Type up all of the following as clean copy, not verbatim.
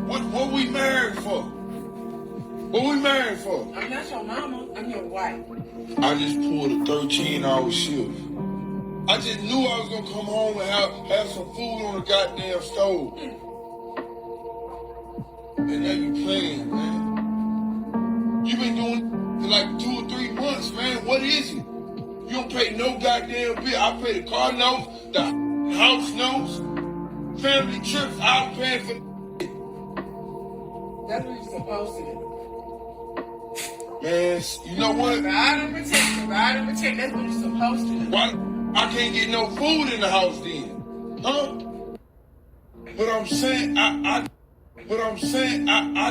What we married for? What we married for? I'm not your mama. I'm your wife. I just pulled a 13-hour shift. I just knew I was gonna come home and have some food on the goddamn stove. And now you playing, man. You been doing it for like 2 or 3 months, man. What is it? You don't pay no goddamn bill. I pay the car notes, the house notes, family trips. I'm paying for. That's what you're supposed to do. Man, you know what? Provide and protect. Provide and protect. That's what you're supposed to do. Why I can't get no food in the house then? Huh? But I'm saying I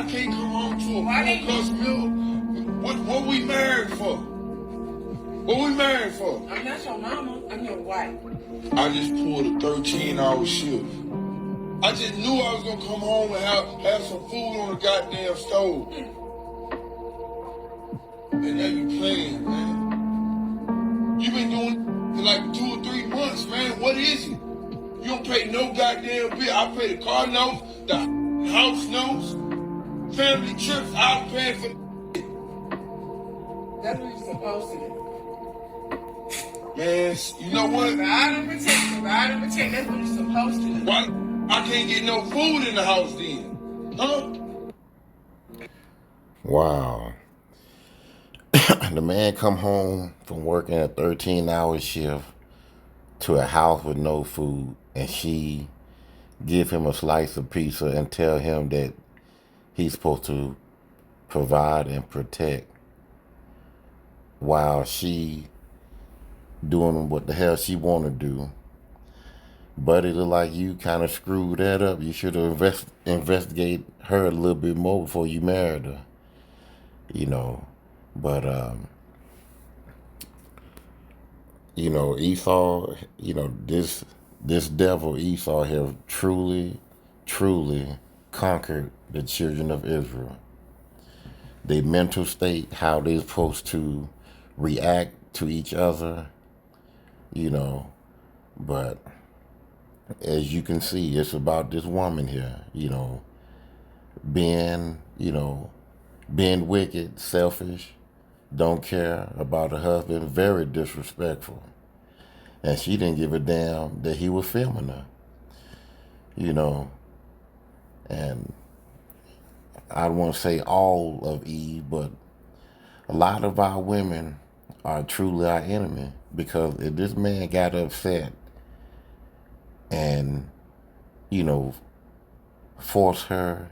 can't come home to a full-course meal. What we married for? What we married for? I'm not your mama. I'm your wife. I just pulled a 13-hour shift. I just knew I was gonna come home and have some food on the goddamn stove. And now you playing, man. You been doing it for like 2 or 3 months, man. What is it? You don't pay no goddamn bill. I pay the car notes, the house notes, family trips. I'm paying for. That's what you're supposed to do. Man, you know what? Provide and protect. Provide and protect. That's what you're supposed to do. Why I can't get no food in the house then? Huh? Wow. The man come home from working a 13-hour shift to a house with no food, and she give him a slice of pizza and tell him that he's supposed to provide and protect, while she doing what the hell she want to do. But it look like you kind of screwed that up. You should have investigate her a little bit more before you married her. But Esau, this devil Esau have truly conquered the children of Israel. Their mental state, how they're supposed to react to each other, but as you can see, it's about this woman here, being wicked, selfish, don't care about her husband, very disrespectful. And she didn't give a damn that he was filming her, and I don't want to say all of Eve, but a lot of our women are truly our enemy, because if this man got upset and, force her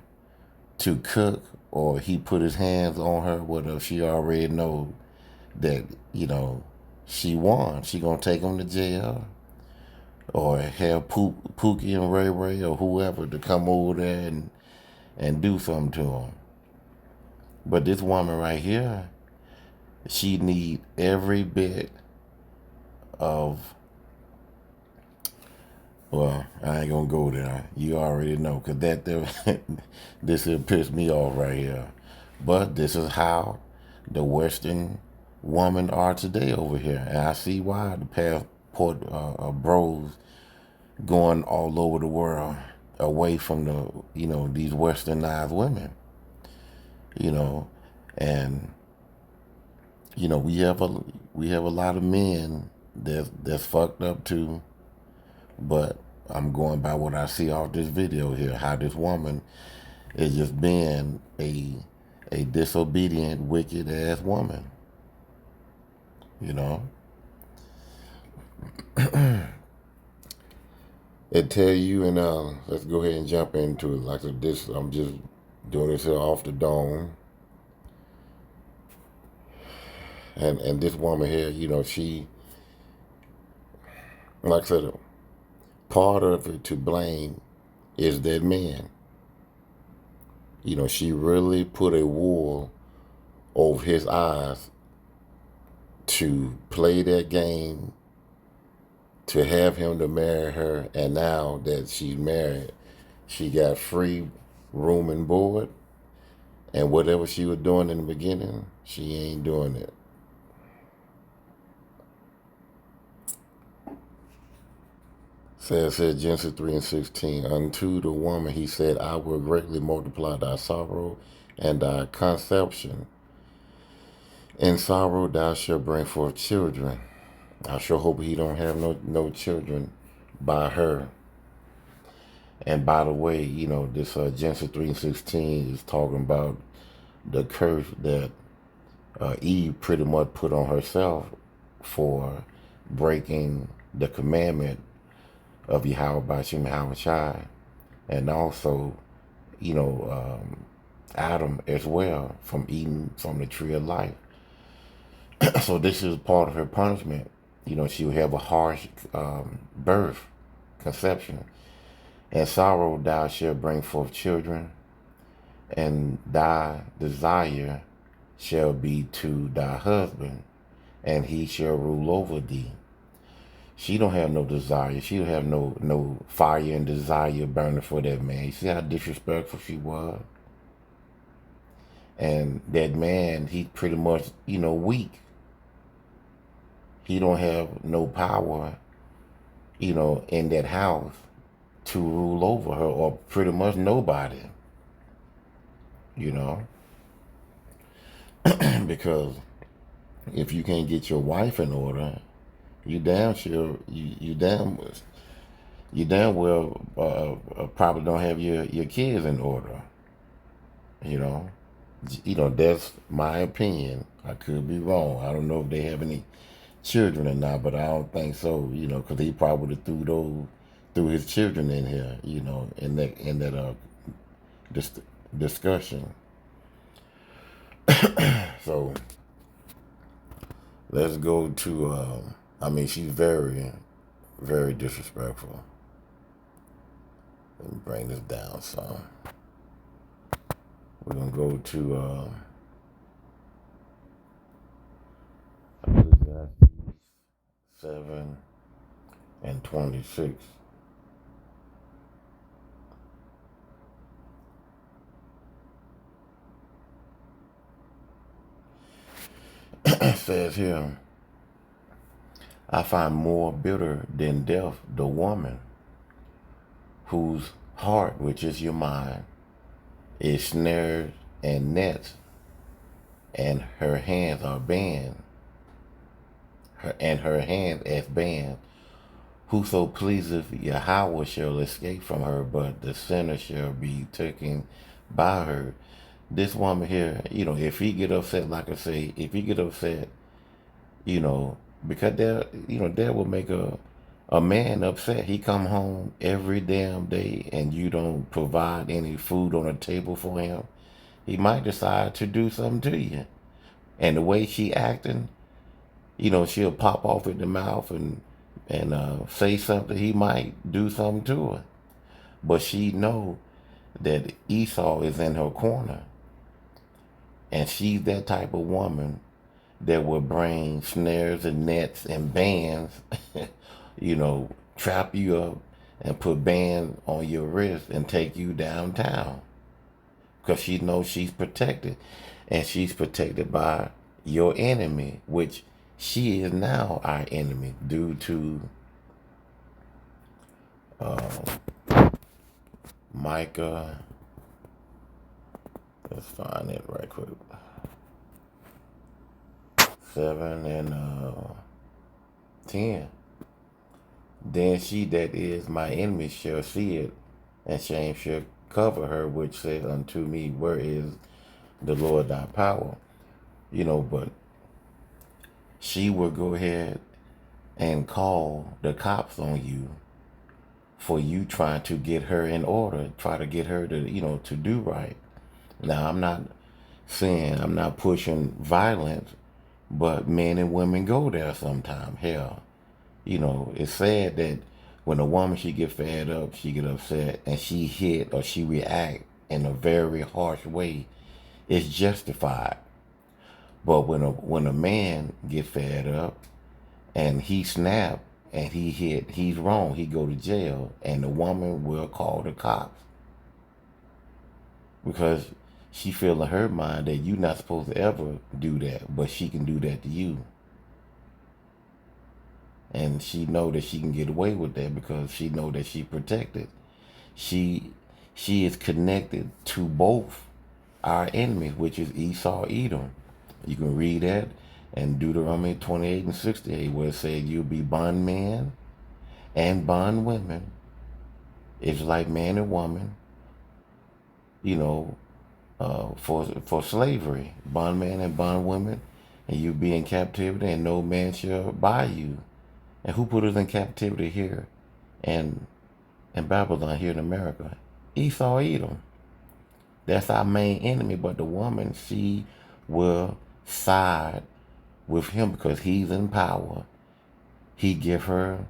to cook, or he put his hands on her, whatever, she already know that, she won. She gonna take him to jail, or have Pookie and Ray Ray or whoever to come over there and do something to him. But this woman right here, she need every bit of, well, I ain't gonna go there. You already know, because this will piss me off right here. But this is how the Western women are today over here. And I see why the passport bros going all over the world away from the, these westernized women. And we have a lot of men that's fucked up too. But I'm going by what I see off this video here, how this woman is just being a disobedient, wicked ass woman. It tell you, and let's go ahead and jump into it. Like this, I'm just doing this here off the dome. And this woman here, she, like I said, part of it to blame is that man. She really put a wool over his eyes to play that game, to have him to marry her, and now that she's married, she got free room and board, and whatever she was doing in the beginning, she ain't doing it. Says here Genesis 3:16. Unto the woman he said, I will greatly multiply thy sorrow and thy conception. In sorrow thou shalt bring forth children. I sure hope he don't have no children by her. And by the way, this Genesis 3:16 is talking about the curse that Eve pretty much put on herself for breaking the commandment of Yahweh Bashim Yahushai, and also, Adam as well, from eating from the tree of life. So this is part of her punishment. She will have a harsh birth, conception. And sorrow thou shalt bring forth children, and thy desire shall be to thy husband, and he shall rule over thee. She don't have no desire. She don't have no fire and desire burning for that man. You see how disrespectful she was? And that man, he's pretty much, weak. He don't have no power, in that house to rule over her, or pretty much nobody, because if you can't get your wife in order, you damn well probably don't have your kids in order. That's my opinion. I could be wrong. I don't know if they have any children or not, but I don't think so. Because he probably would have threw his children in here. In that discussion. So let's go to. She's very, very disrespectful. Let me bring this down some. We're gonna go to Ecclesiastes 7:26. It says here, I find more bitter than death the woman whose heart, which is your mind, is snares and nets, and her hands are banned, and her hands as banned. Whoso pleaseth Yahweh shall escape from her, but the sinner shall be taken by her. This woman here, if he get upset, like I say, if he get upset, because that will make a man upset. He come home every damn day and you don't provide any food on the table for him. He might decide to do something to you. And the way she acting, she'll pop off at the mouth and say something. He might do something to her. But she know that Esau is in her corner. And she's that type of woman that will bring snares and nets and bands, trap you up and put bands on your wrist and take you downtown. Because she knows she's protected. And she's protected by your enemy, which she is now our enemy due to Micah. Let's find it right quick. 7 and 10. Then she that is my enemy shall see it, and shame shall cover her, which says unto me, where is the Lord thy power? But she will go ahead and call the cops on you for you trying to get her in order, try to get her to, to do right. Now, I'm not pushing violence, but men and women go there sometimes. Hell, it's sad that when a woman, she get fed up, she get upset, and she hit or she react in a very harsh way, it's justified. But when a man get fed up and he snap and he hit, he's wrong. He go to jail, and the woman will call the cops because she feel in her mind that you're not supposed to ever do that, but she can do that to you. and she know that she can get away with that because she know that she protected. She is connected to both our enemies, which is Esau, Edom. You can read that in Deuteronomy 28 and 68, where it says you'll be bondmen and bondwomen, Israelite man and woman, you know, for slavery, bondman and bondwomen, and you be in captivity, and no man shall buy you. And who put us in captivity here and in Babylon, here in America? Esau, Edom. That's our main enemy. But the woman, she will side with him because he's in power. He give her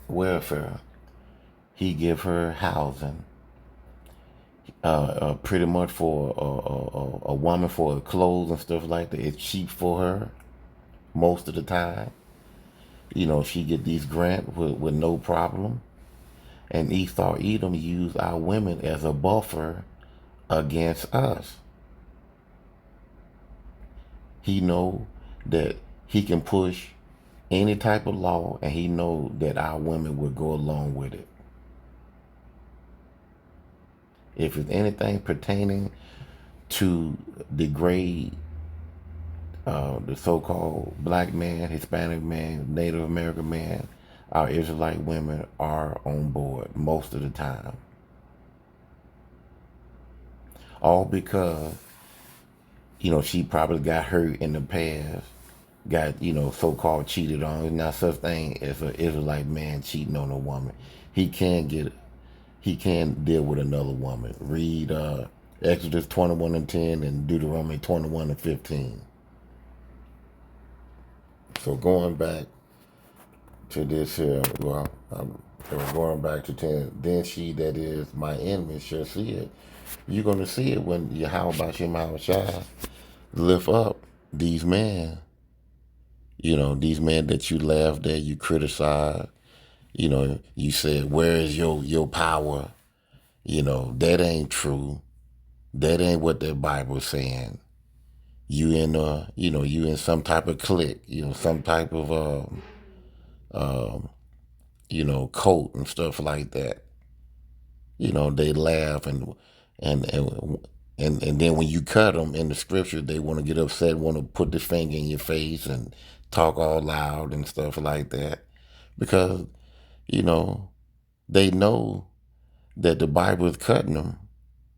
welfare. He give her housing. Pretty much for a woman, for clothes and stuff like that. It's cheap for her most of the time. You know, she get these grants with no problem. And Esau, Edom use our women as a buffer against us. He know that he can push any type of law, and he know that our women will go along with it. If it's anything pertaining to degrade the so-called black man, Hispanic man, Native American man, our Israelite women are on board most of the time. All because, you know, she probably got hurt in the past, got, you know, so-called cheated on. There's not such thing as an Israelite man cheating on a woman. He can deal with another woman. Read Exodus 21 and 10 and Deuteronomy 21 and 15. So going back to this here, well, going back to 10, then she that is my enemy shall see it. You're going to see it when Yahweh Shem Shai lift up these men. You know, these men that you laughed at, you criticized. You know, you said, where is your power? You know, that ain't true. That ain't what the Bible's saying. You in some type of clique, you know, some type of cult and stuff like that. You know, they laugh and then when you cut them in the scripture, they want to get upset, want to put this finger in your face and talk all loud and stuff like that, because you know they know that the Bible is cutting them,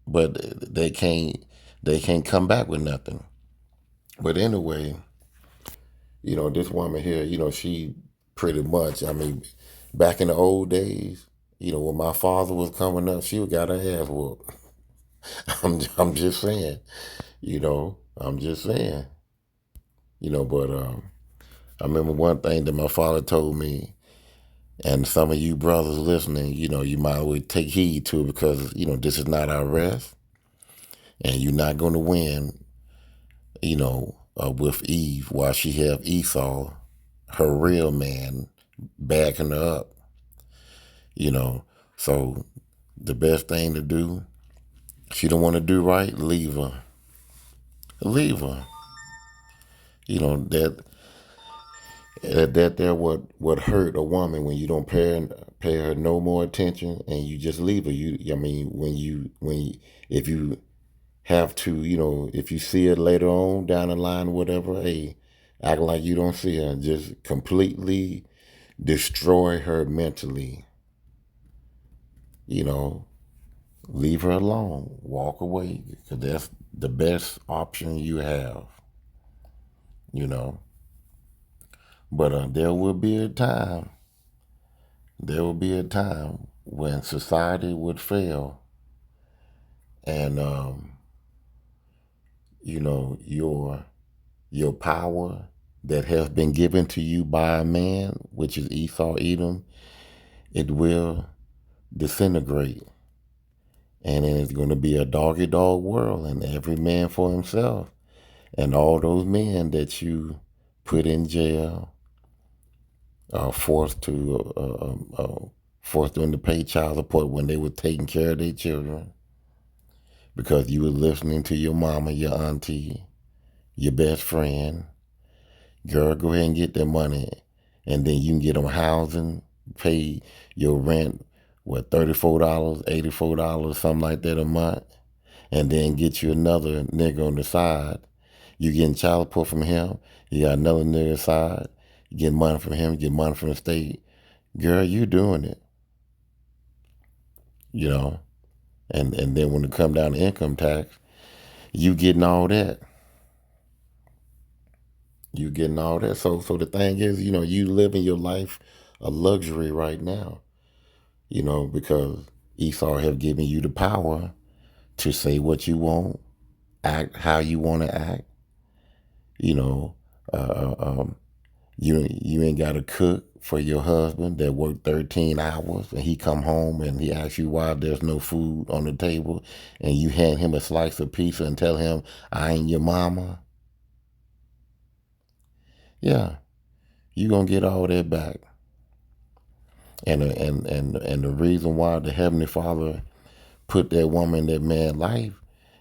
but they can't come back with nothing. But anyway, you know, this woman here, you know, she pretty much, I mean, back in the old days, you know, when my father was coming up, she got her ass whooped. I'm just saying, you know, I'm just saying, you know, but I remember one thing that my father told me, and some of you brothers listening, you know, you might always take heed to it, because, you know, this is not our rest, and you're not going to win, you know, with Eve while she have Esau, her real man, backing her up, you know. So the best thing to do, if you don't want to do right, leave her. Leave her. You know, that there what hurt a woman when you don't pay her no more attention and you just leave her. If you have to, you know, if you see her later on down the line or whatever, hey, act like you don't see her. Just completely destroy her mentally. You know, leave her alone. Walk away, because that's the best option you have. You know. But there will be a time when society would fail, and you know, your power that has been given to you by a man, which is Esau, Edom, it will disintegrate, and then it's going to be a dog-eat-dog world, and every man for himself, and all those men that you put in jail, forced them to pay child support when they were taking care of their children, because you were listening to your mama, your auntie, your best friend. Girl, go ahead and get that money and then you can get them housing, pay your rent, what, $34, $84, something like that a month, and then get you another nigga on the side. You getting child support from him, you got another nigga side, you get money from him, you get money from the state. Girl, you doing it, you know. And then when it come down to income tax, you getting all that. You getting all that. So the thing is, you know, you living your life a luxury right now, you know, because Esau have given you the power to say what you want, act how you want to act, you know. You ain't got to cook for your husband that worked 13 hours and he come home and he asks you why there's no food on the table, and you hand him a slice of pizza and tell him, I ain't your mama. Yeah, you gonna get all that back. And the reason why the Heavenly Father put that woman in that man's life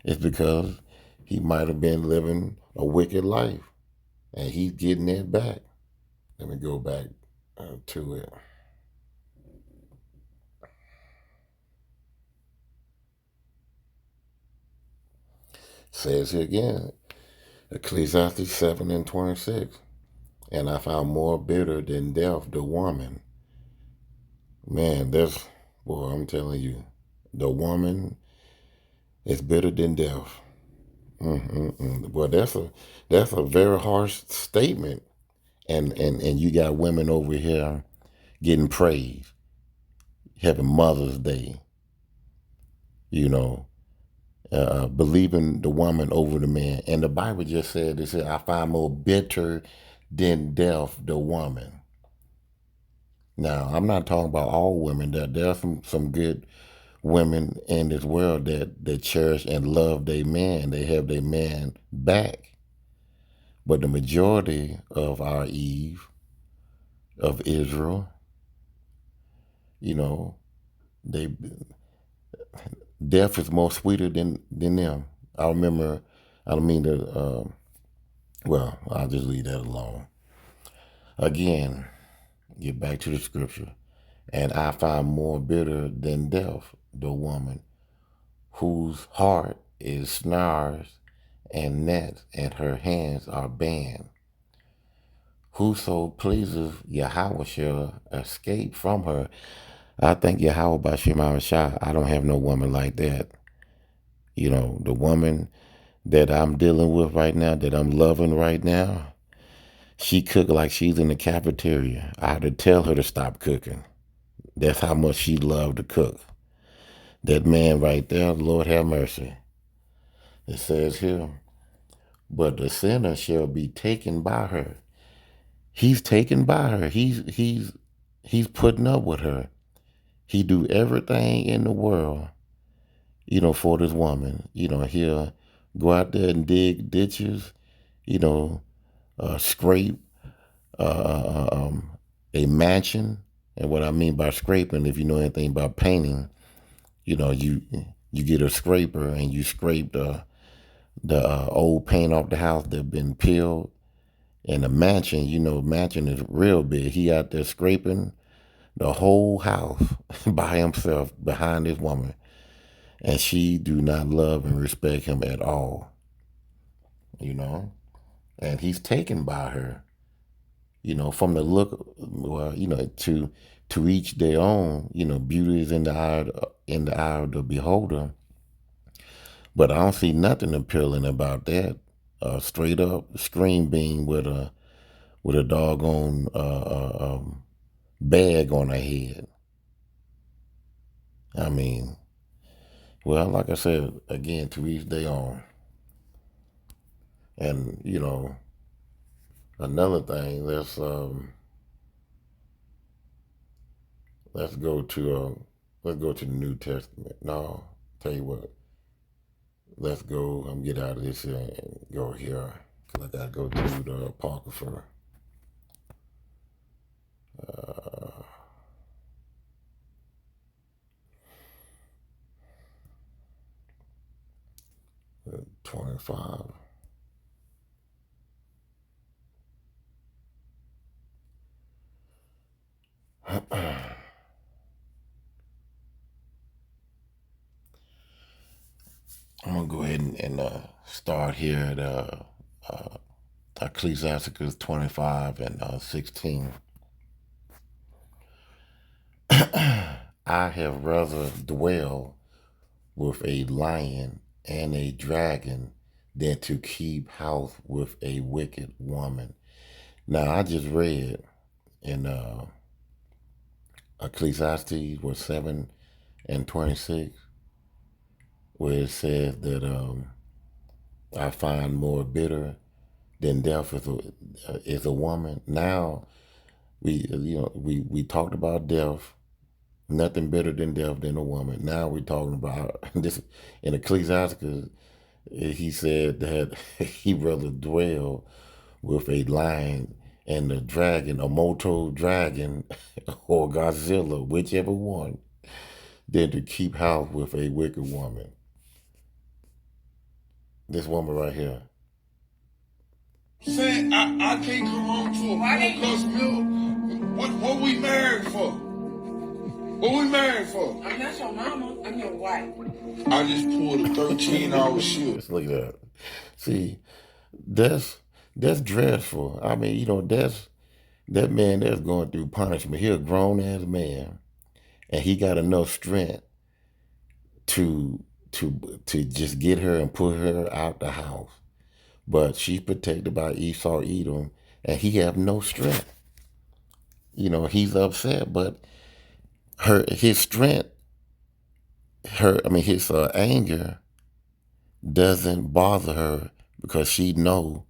is because he might have been living a wicked life, and he's getting that back. Let me go back to it. Says here again, Ecclesiastes 7:26. And I found more bitter than death the woman. Man, boy, I'm telling you, the woman is bitter than death. Well, that's a very harsh statement. And you got women over here getting praised, having Mother's Day, you know, believing the woman over the man. And the Bible just said, it said, I find more bitter than death the woman. Now, I'm not talking about all women. There are some good women in this world that cherish and love their man. They have their man back. But the majority of our Eve, of Israel, you know, they death is more sweeter than them. I remember, I don't mean to, well, I'll just leave that alone. Again, get back to the scripture. And I find more bitter than death the woman whose heart is snares and nets, and her hands are banned. Whoso pleases Yahweh shall escape from her. I think Yahweh Bashim Shah, I don't have no woman like that. You know, the woman that I'm dealing with right now, that I'm loving right now, she cook like she's in the cafeteria. I had to tell her to stop cooking. That's how much she loved to cook. That man right there, Lord have mercy. It says here, but the sinner shall be taken by her. He's taken by her. He's putting up with her. He do everything in the world, you know, for this woman. You know, he'll go out there and dig ditches, you know, scrape a mansion. And what I mean by scraping, if you know anything about painting, you know, you get a scraper and you scrape the old paint off the house that been peeled. And the mansion, you know, mansion is real big. He out there scraping the whole house by himself behind this woman. And she do not love and respect him at all, you know. And he's taken by her, you know, from the look, well, you know, to each their own, you know, beauty is in the eye of the beholder. But I don't see nothing appealing about that. Straight up screen beam with a doggone bag on her head. I mean, well, like I said, again, to each their own. And, you know, another thing, let's go to the New Testament. No, tell you what, let's go, get out of this here and go here. Cause I gotta go to the Apocrypha. 25. I'm gonna go ahead and start here at Ecclesiasticus 25 and 16. I have rather dwell with a lion and a dragon than to keep house with a wicked woman. Now, I just read in Ecclesiastes 7 and 26, where it says that I find more bitter than death is a woman. Now, we talked about death. Nothing better than death than a woman. Now we're talking about this in Ecclesiastes. He said that he rather dwell with a lion and a dragon, a Moto dragon, or Godzilla, whichever one, than to keep house with a wicked woman. This woman right here. Saying I can't come home to a full-course meal. What we married for? What we married for? I'm not your mama. I'm your wife. I just pulled a 13-hour shift. Just look at that. See, that's dreadful. I mean, that man that's going through punishment. He a grown ass man, and he got enough strength to just get her and put her out the house. But she's protected by Esau, Edom, and he have no strength. He's upset, but his strength, his anger doesn't bother her because she know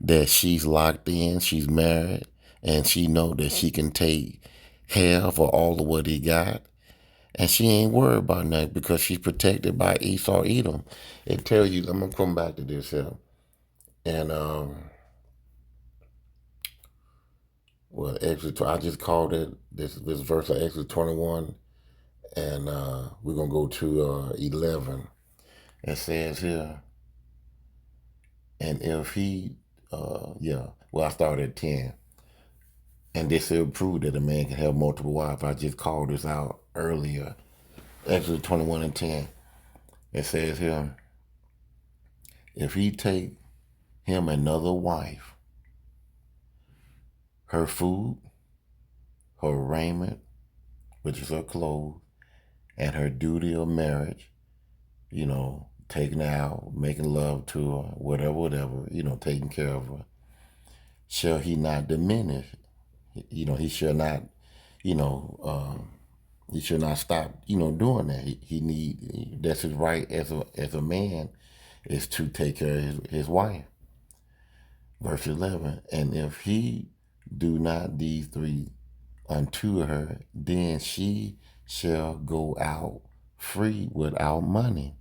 that she's locked in, she's married, and she know that she can take half or all of what he got. And she ain't worried about nothing because she's protected by Esau, Edom. It tells you, I'm going to come back to this here. And, Exodus, I just called it, this verse of Exodus 21, and we're going to go to 11. It says here, and if he, I started at 10. And this will prove that a man can have multiple wives. I just called this out earlier. Exodus 21 and 10. It says here, if he take him another wife, her food, her raiment, which is her clothes, and her duty of marriage, taking her out, making love to her, whatever, taking care of her, shall he not diminish? He shall not, he should not stop, doing that. That's his right as a man, is to take care of his wife. Verse 11, and if he do not these three unto her, then she shall go out free without money.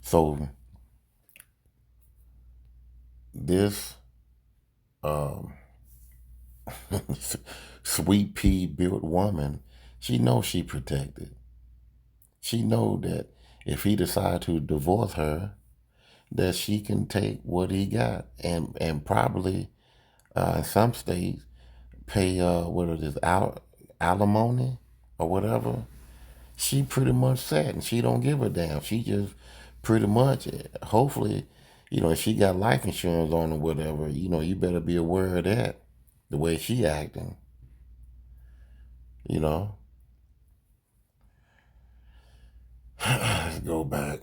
So this sweet pea built woman, she knows she protected. She know that if he decide to divorce her, that she can take what he got and probably in some states pay alimony or whatever. She pretty much set and she don't give a damn. She just pretty much, hopefully, if she got life insurance on or whatever, you better be aware of that, the way she acting. Let's go back.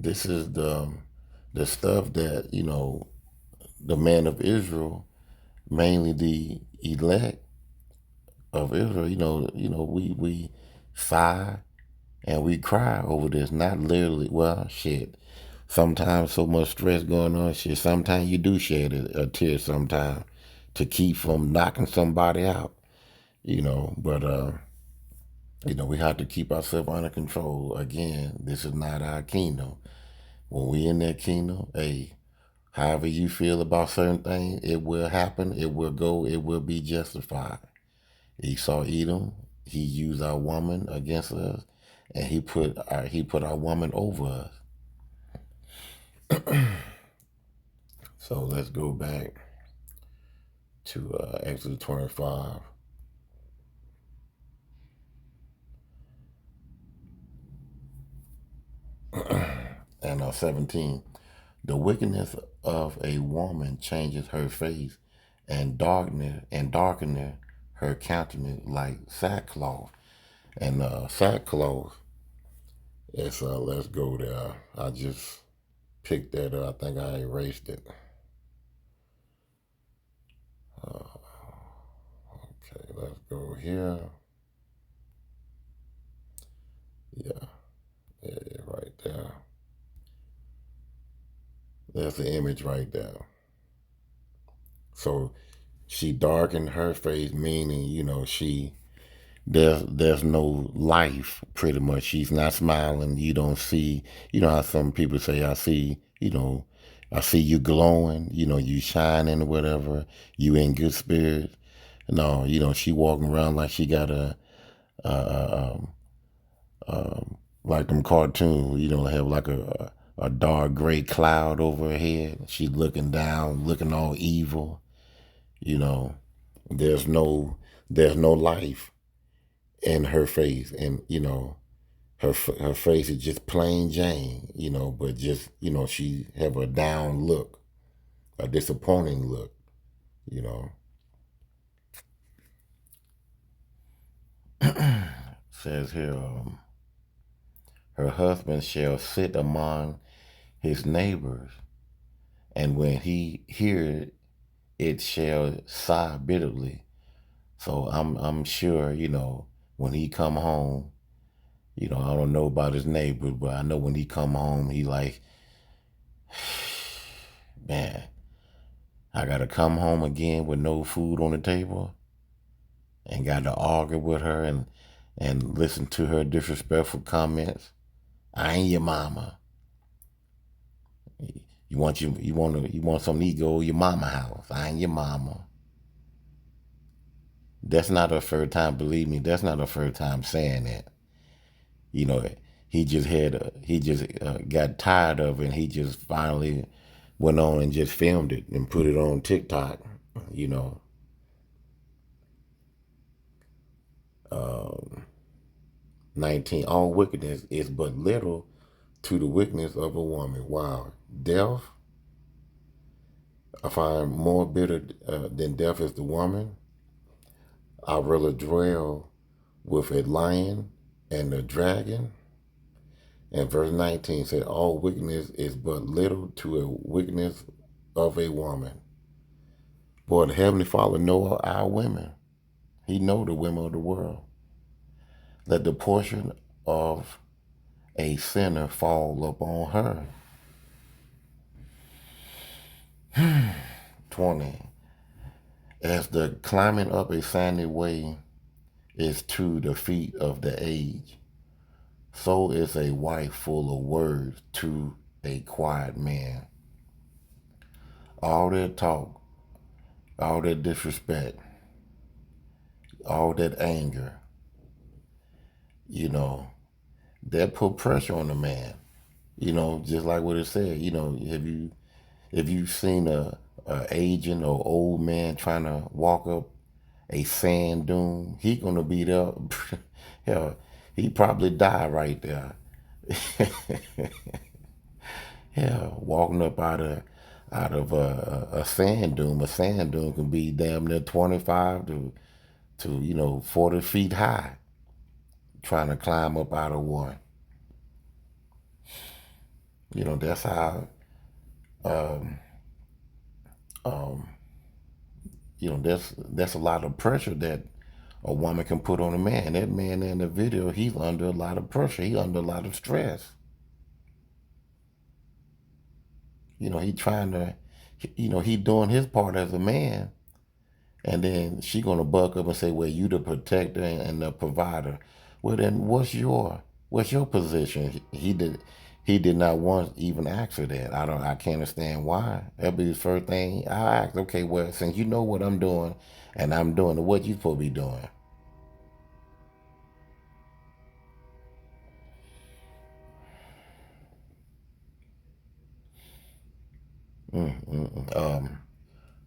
This is the stuff that, the man of Israel, mainly the elect of Israel, we sigh and we cry over this. Not literally, well, shit. Sometimes so much stress going on, shit. Sometimes you do shed a tear sometimes to keep from knocking somebody out, but we have to keep ourselves under control. Again, this is not our kingdom. When we in that kingdom, hey, however you feel about certain things, it will happen, it will go, it will be justified. Esau, Edom, he used our woman against us, and he put our woman over us. So let's go back to Exodus 25. and 17. The wickedness of a woman changes her face, and darkeneth her countenance like sackcloth. And sackcloth is let's go there. I just picked that up. I think I erased it. Okay, let's go here. Yeah, right there. That's the image right there. So she darkened her face, meaning, there's no life pretty much. She's not smiling. You don't see, how some people say, I see you glowing, you shining or whatever, you in good spirits. No, she walking around like she got a like them cartoons, have like a dark gray cloud over her head. She looking down, looking all evil, you know. There's no life in her face, and her face is just plain Jane, but just she have a down look, a disappointing look, you know. Says here, her husband shall sit among his neighbors, and when he hear it shall sigh bitterly. So I'm sure, when he come home, I don't know about his neighbors, but I know when he come home, he like, man, I gotta come home again with no food on the table, and got to argue with her and listen to her disrespectful comments. I ain't your mama. You want something to eat, go to your mama house. I ain't your mama. That's not her first time. Believe me, that's not her first time saying that. He just got tired of it, and he just finally went on and just filmed it and put it on TikTok. 19. All wickedness is but little to the wickedness of a woman. Wow. Death, I find more bitter than death is the woman. I rather dwell with a lion and a dragon. And verse 19 said, all wickedness is but little to a wickedness of a woman. Boy, the Heavenly Father know our women. He know the women of the world. Let the portion of a sinner fall upon her. 20. As the climbing up a sandy way is to the feet of the aged, so is a wife full of words to a quiet man. All that talk, all that disrespect, all that anger, that put pressure on the man. Just like what it said, if you've seen a aging or old man trying to walk up a sand dune, he gonna be there. Hell, he probably die right there. Yeah, walking up out of a sand dune. A sand dune can be damn near 25 to 40 feet high. Trying to climb up out of one. That's how. That's a lot of pressure that a woman can put on a man. That man in the video, he's under a lot of pressure. He's under a lot of stress. He trying to, he doing his part as a man. And then she gonna buck up and say, well, you the protector and the provider. Well, then what's your position? He did not once even ask her that. I can't understand why. That'd be his first thing. I asked, okay, well, since you know what I'm doing and I'm doing it, what you supposed to be doing?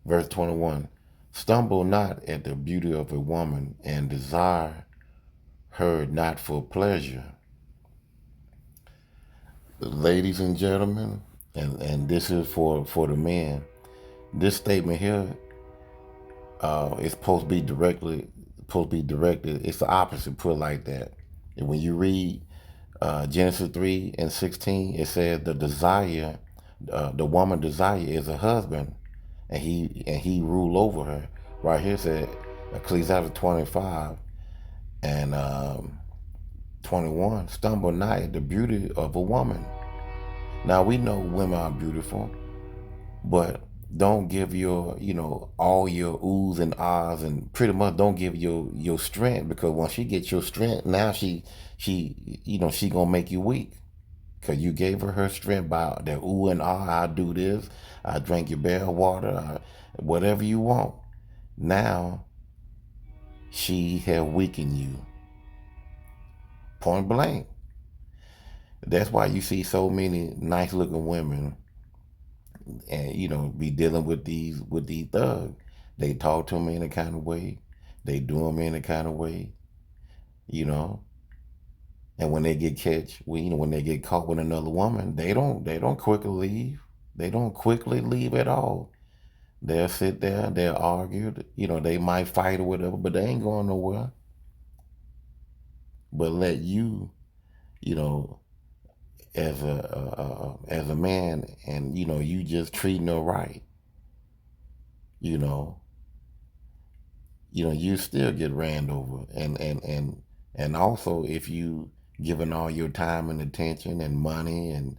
Verse 21, stumble not at the beauty of a woman, and desire her not for pleasure. ladies and gentlemen, and this is for the men. This statement here is supposed to be directed. It's the opposite, put like that. And when you read Genesis 3:16, it says the woman desire is a husband, and he rule over her. Right here said Ecclesiastes 25 and 21, stumble not at the beauty of a woman. Now we know women are beautiful, but don't give your, all your oohs and ahs, and pretty much don't give your strength, because once she gets your strength, now she gonna make you weak. Cause you gave her strength by the ooh and ah. I do this, I drink your bear water, whatever you want. Now she have weakened you, point blank. That's why you see so many nice looking women, and be dealing with these thugs. They talk to them in a kind of way, they do them in a kind of way, you know. And when they get when they get caught with another woman, they don't quickly leave. They don't quickly leave at all. They'll sit there, they'll argue, they might fight or whatever, but they ain't going nowhere. But let you, you know, as a man, and you just treating her right, you know, you still get ran over, and also if you giving all your time and attention and money and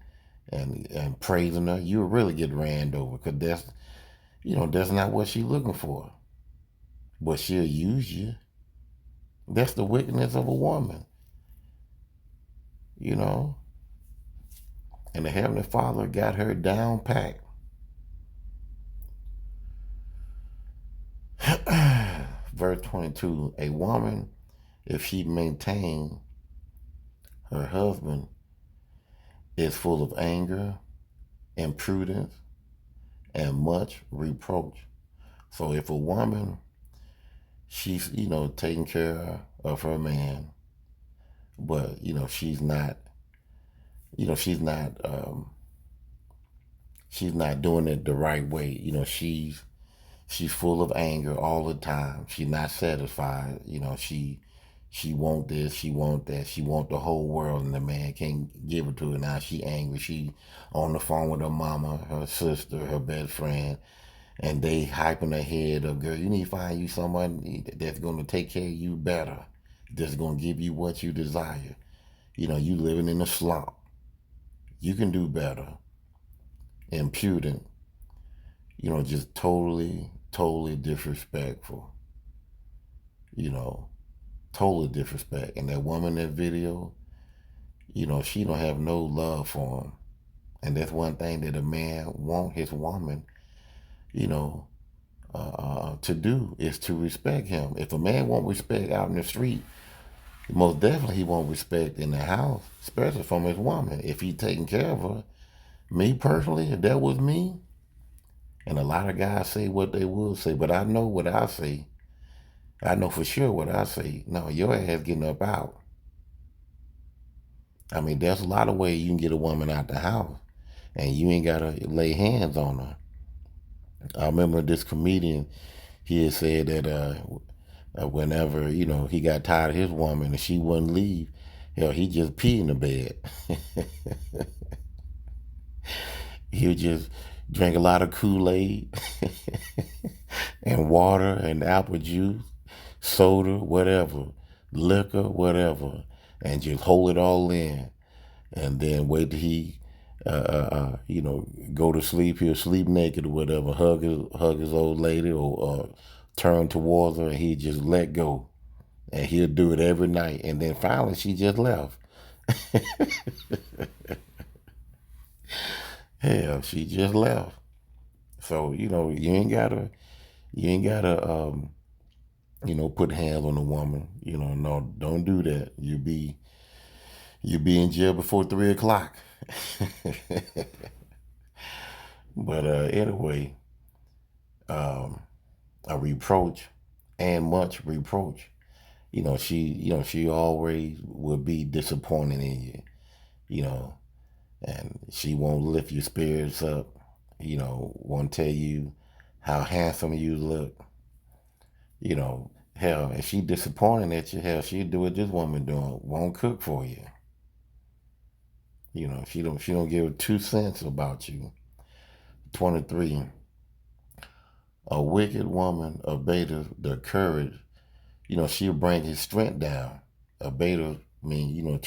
praising her, you'll really get ran over, because that's not what she's looking for. But she'll use you. That's the wickedness of a woman, you know. And the Heavenly Father got her down packed. Verse 22, a woman, if she maintain her husband, is full of anger, imprudence, and much reproach. So if a woman, she's, taking care of her man, but, she's not doing it the right way. She's full of anger all the time. She's not satisfied. She want this, she want that, she want the whole world, and the man can't give it to her. Now she angry. She on the phone with her mama, her sister, her best friend, and they hyping her head up. Girl, you need to find you someone that's going to take care of you better, that's going to give you what you desire. You living in a slump. You can do better. Impudent. Just totally disrespectful. Totally disrespect. And that woman in that video, she don't have no love for him. And that's one thing that a man want his woman, to do, is to respect him. If a man won't respect out in the street, most definitely he won't respect in the house, especially from his woman. If he taking care of her, me personally, if that was me, and a lot of guys say what they will say, but I know what I say. I know for sure what I say. No, your ass getting up out. I mean, there's a lot of ways you can get a woman out the house, and you ain't got to lay hands on her. I remember this comedian, he had said that whenever, he got tired of his woman and she wouldn't leave, hell, he just pee in the bed. He would just drink a lot of Kool-Aid and water and apple juice, soda, whatever, liquor, whatever, and just hold it all in, and then wait till he, go to sleep. He'll sleep naked or whatever, hug his old lady, or turn towards her, and he just let go, and he'll do it every night, and then finally she just left. Hell, she just left. So you ain't gotta put hands on a woman. No, don't do that. You'll be in jail before 3 o'clock. But anyway, a reproach and much reproach. She always will be disappointed in you. and she won't lift your spirits up, won't tell you how handsome you look, hell, if she disappointed at you, hell, she'll do what this woman doing, won't cook for you. She don't give 2 cents about you. 23. A wicked woman abateth the courage. She'll bring his strength down. Abate mean,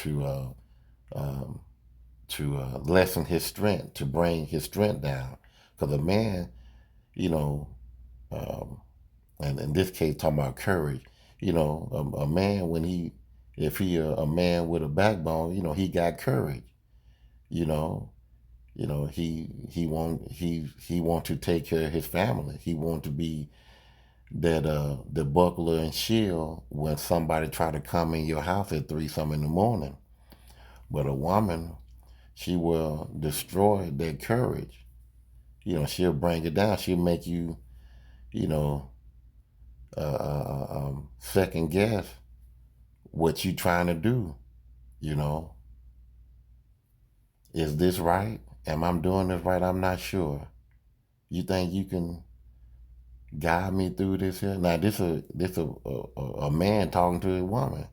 lessen his strength, to bring his strength down. Because a man, you know, um, and in this case, talking about courage, a man, if he a man with a backbone, he got courage. You know, he want to take care of his family. He want to be that the buckler and shield when somebody try to come in your house at 3 some in the morning. But a woman, she will destroy that courage. She'll bring it down. She'll make you, you know, second guess what you trying to do. You know, is this right? Am I doing this right? I'm not sure. You think you can guide me through this here? Now, this a man talking to a woman.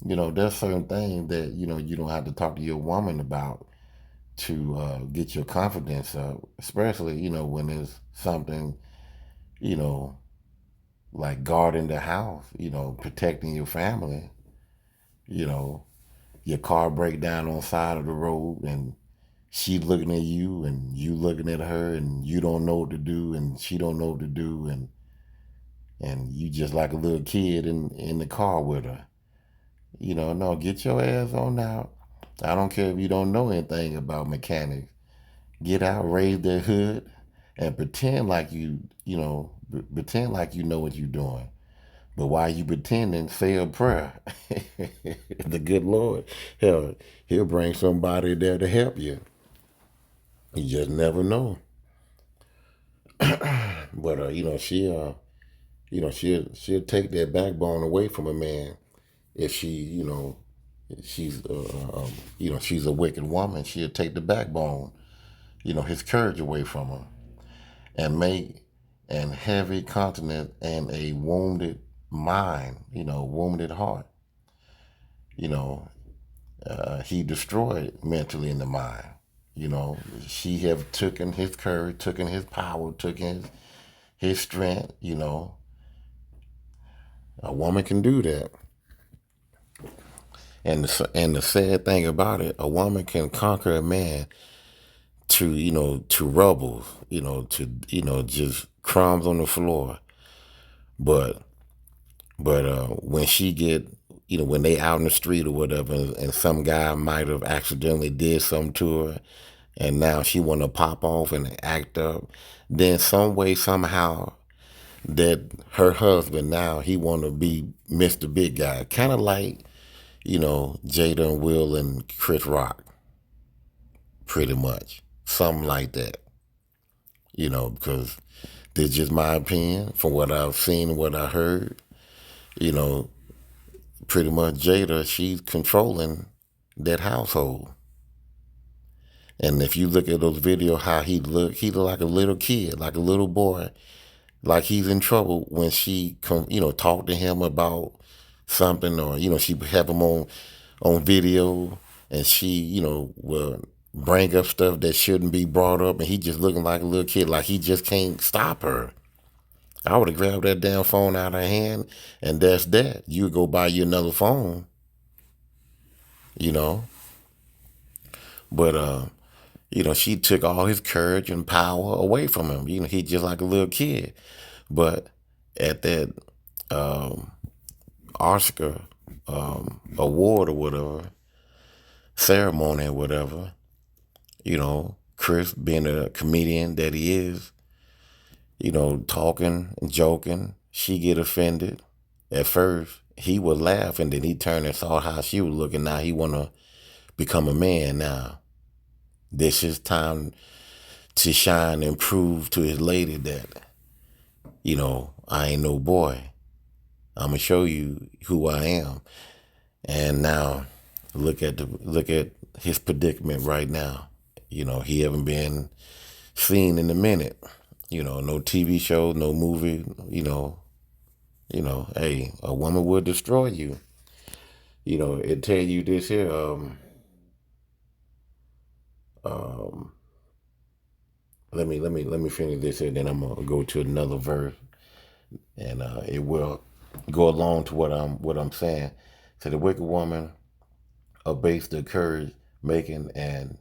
There's certain things that you don't have to talk to your woman about to get your confidence up, especially when it's something you know like guarding the house, protecting your family. You know, your car break down on the side of the road, and she looking at you, and you looking at her, and you don't know what to do, and she don't know what to do, and you just like a little kid in the car with her. No, get your ass on out. I don't care if you don't know anything about mechanics. Get out, raise the hood, and pretend like pretend like you know what you're doing. But while you pretending, say a prayer. The good Lord, hell, he'll bring somebody there to help you. You just never know. But she'll take that backbone away from a man if she's a wicked woman. She'll take the backbone, his courage away from her, and make an heavy countenance and a wounded mind, wounded heart. He destroyed mentally in the mind. She have taken his courage, taken his power, taken his strength. A woman can do that. And the sad thing about it, a woman can conquer a man to rubble, to just crumbs on the floor. But when she get, when they out in the street or whatever, and some guy might have accidentally did something to her, and now she want to pop off and act up, then some way, somehow, that her husband now, he want to be Mr. Big Guy. Kind of like, Jada and Will and Chris Rock, pretty much. Something like that. Because this is just my opinion from what I've seen and what I heard. Pretty much Jada, she's controlling that household. And if you look at those videos, how he look like a little kid, like a little boy, like he's in trouble when she talk to him about something, or she have him on video, and she will bring up stuff that shouldn't be brought up, and he just looking like a little kid, like he just can't stop her. I would have grabbed that damn phone out of her hand, and that's that. You would go buy you another phone, but she took all his courage and power away from him. He just like a little kid. But at that Oscar award or whatever, ceremony or whatever, Chris, being a comedian that he is, talking and joking, she get offended. At first, he would laugh, and then he turned and saw how she was looking. Now he want to become a man now. This is time to shine and prove to his lady that, I ain't no boy. I'm gonna show you who I am. And now look at his predicament right now. He haven't been seen in a minute. No TV show, no movie. Hey, a woman will destroy you. It tell you this here. Um, let me finish this here. Then I'm gonna go to another verse, and it will go along to what I'm saying. So the wicked woman abased the courage, making an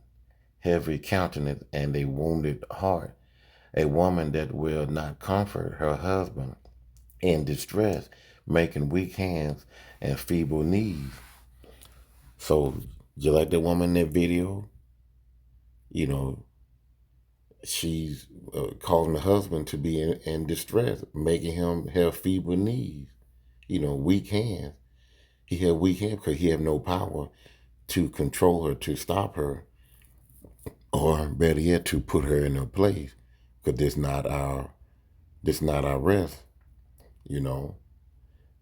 heavy countenance and a wounded heart. A woman that will not comfort her husband in distress, making weak hands and feeble knees. So, you like that woman in that video? You know, she's causing the husband to be in distress, making him have feeble knees, weak hands. He had weak hands because he had no power to control her, to stop her, or better yet, to put her in her place. Because this not our rest.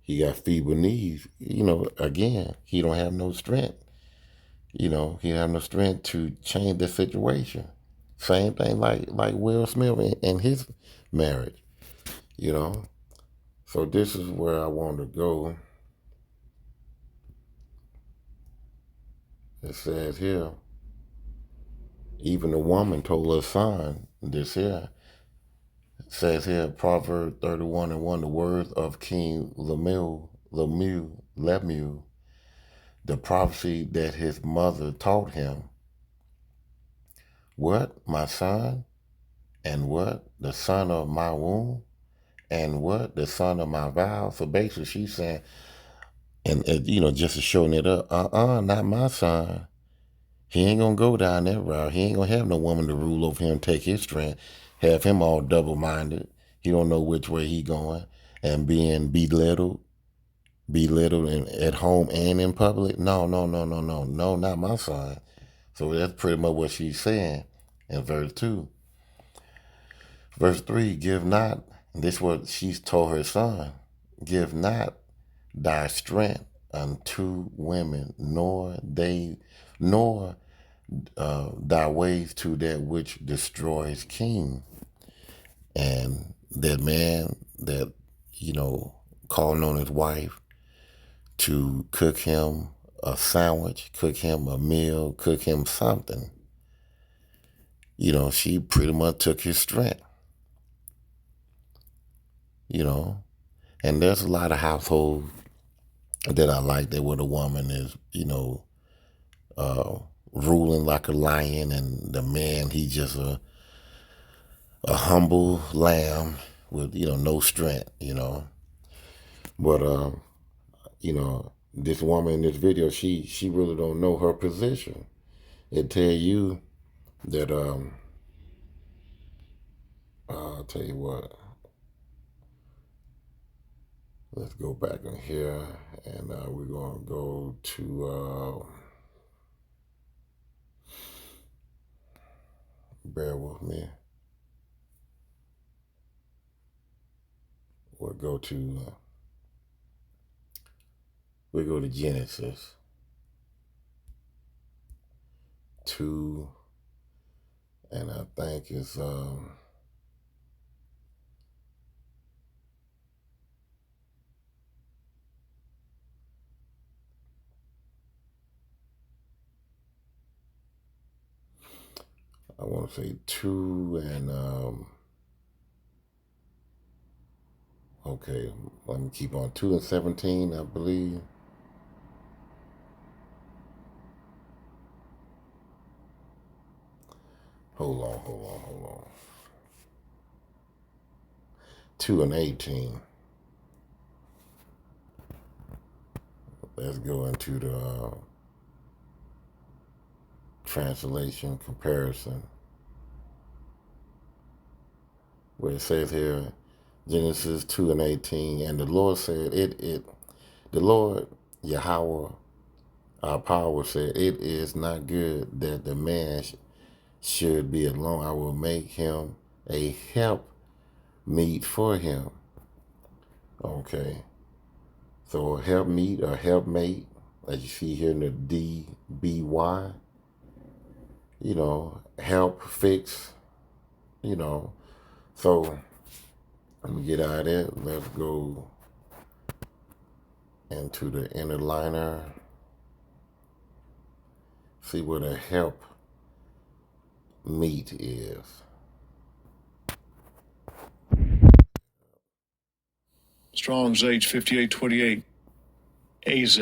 He got feeble knees. Again, he don't have no strength. He don't have no strength to change the situation. Same thing like Will Smith and his marriage. You know. So this is where I want to go. It says here, even the woman told her son this here. It says here, Proverbs 31:1, the words of King Lemuel, the prophecy that his mother taught him. What, my son? And what? The son of my womb? And what? The son of my vow? So basically she's saying, and just showing it up, not my son. He ain't gonna go down that route. He ain't gonna have no woman to rule over him, take his strength, have him all double-minded. He don't know which way he going, and being belittled at home and in public. No, not my son. So that's pretty much what she's saying in verse 2. Verse 3, give not, this is what she's told her son, give not thy strength unto women, nor thy ways to that which destroys king. And that man that, calling on his wife to cook him a sandwich, cook him a meal, cook him something, she pretty much took his strength. And there's a lot of households that I like that where the woman is, ruling like a lion, and the man, he just a humble lamb with, no strength, But, this woman in this video, she really don't know her position. It tell you that, I'll tell you what, let's go back in here, and we're going to go to, bear with me. We'll go to Genesis 2, and I think it's, I want to say 2 and, okay, let me keep on. 2 and 17, I believe. Hold on. 2 and 18. Let's go into the translation comparison, where it says here, Genesis 2 and 18, and the Lord said, the Lord Yahweh, our power, said, it is not good that the man should be alone. I will make him a help meet for him. Okay. So help meet or helpmate, as you see here in the DBY, help fix, you know. So let me get out of there. Let's go into the inner liner. See where the help meet is. Strong's H5828. AZ.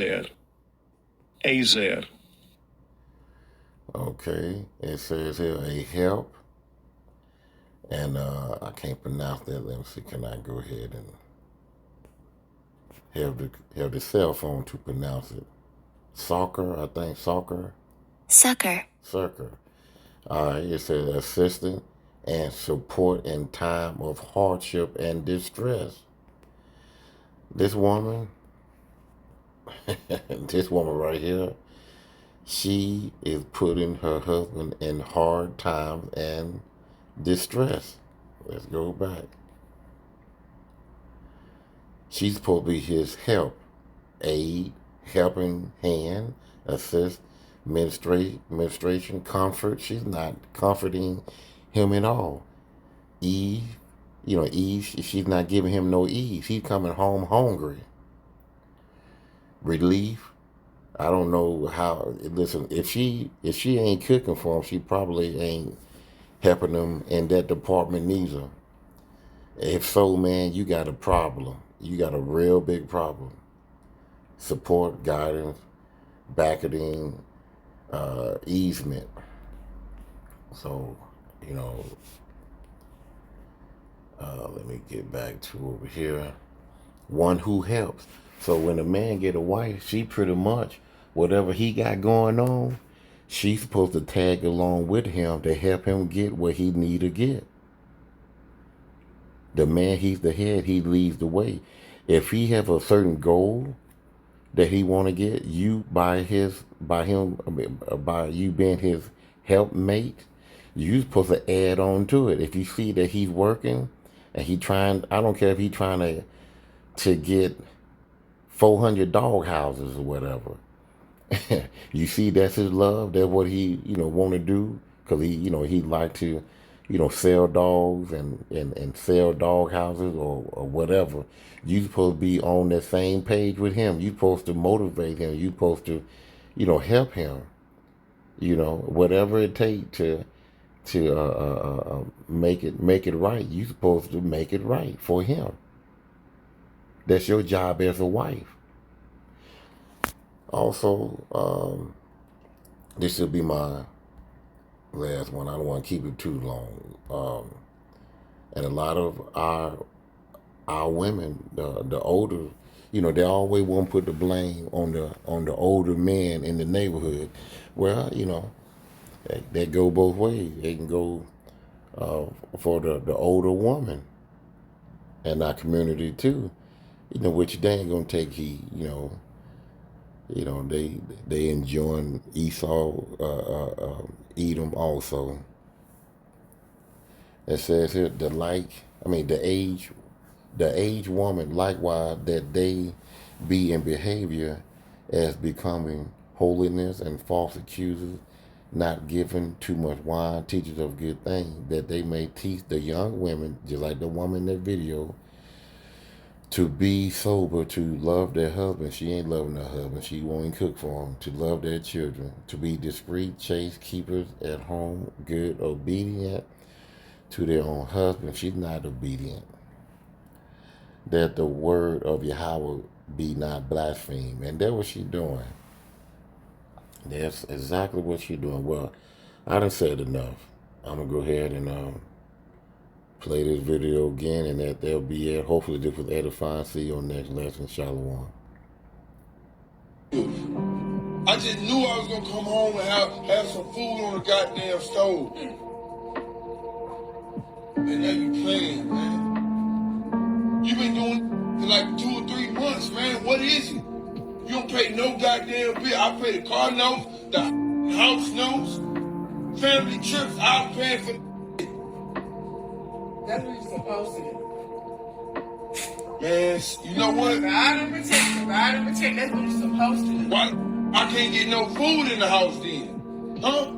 Okay, it says here a help, and I can't pronounce that. Let me see. Can I go ahead and have the cell phone to pronounce it? Soccer, I think. Soccer. Sucker. All right, it says assistance and support in time of hardship and distress. This woman, this woman right here, she is putting her husband in hard times and distress. Let's go back. She's supposed to be his help, aid, helping hand, assist, ministration, comfort. She's not comforting him at all. Eve, she's not giving him no ease. He's coming home hungry. Relief. I don't know how. Listen, if she ain't cooking for him, she probably ain't helping him in that department neither. If so, man, you got a problem. You got a real big problem. Support, guidance, backing, easement. So, let me get back to over here. One who helps. So when a man get a wife, she pretty much, whatever he got going on, she's supposed to tag along with him to help him get what he need to get. The man, he's the head, he leads the way. If he have a certain goal that he want to get, by you being his helpmate, you supposed to add on to it. If you see that he's working and he trying, I don't care if he trying to get 400 dog houses or whatever. You see that's his love. That's what he, want to do, because he like to, sell dogs and sell dog houses or whatever. You supposed to be on that same page with him. You supposed to motivate him. You supposed to, help him. Whatever it takes to make it right. You supposed to make it right for him. That's your job as a wife. Also, this will be my last one. I don't want to keep it too long. And a lot of our women, the older, they always want to put the blame on the older men in the neighborhood. Well, that go both ways. They can go for the older woman in our community too. Which they ain't gonna take heed. They enjoying Esau, Edom also. It says here the age woman likewise, that they be in behavior as becoming holiness and false accusers, not giving too much wine, teachers of good things, that they may teach the young women, just like the woman in that video, to be sober, to love their husband. She ain't loving her husband. She won't cook for him. To love their children. To be discreet, chaste, keepers at home, good, obedient to their own husband. She's not obedient. That the word of Yahweh be not blasphemed. And that's what she's doing. That's exactly what she's doing. Well, I done said enough. I'm going to go ahead and play this video again, and that'll be it. Hopefully this was edifying. See you on the next lesson. Shalom. I just knew I was gonna come home and have some food on the goddamn stove. And now you playing, man. You been doing it for like 2 or 3 months, man. What is it? You don't pay no goddamn bill. I pay the car notes, the house notes, family trips. I'm paying for. That's what you're supposed to do. Man, you know what? Provide and protect. Provide and protect. That's what you're supposed to do. Why I can't get no food in the house then? Huh?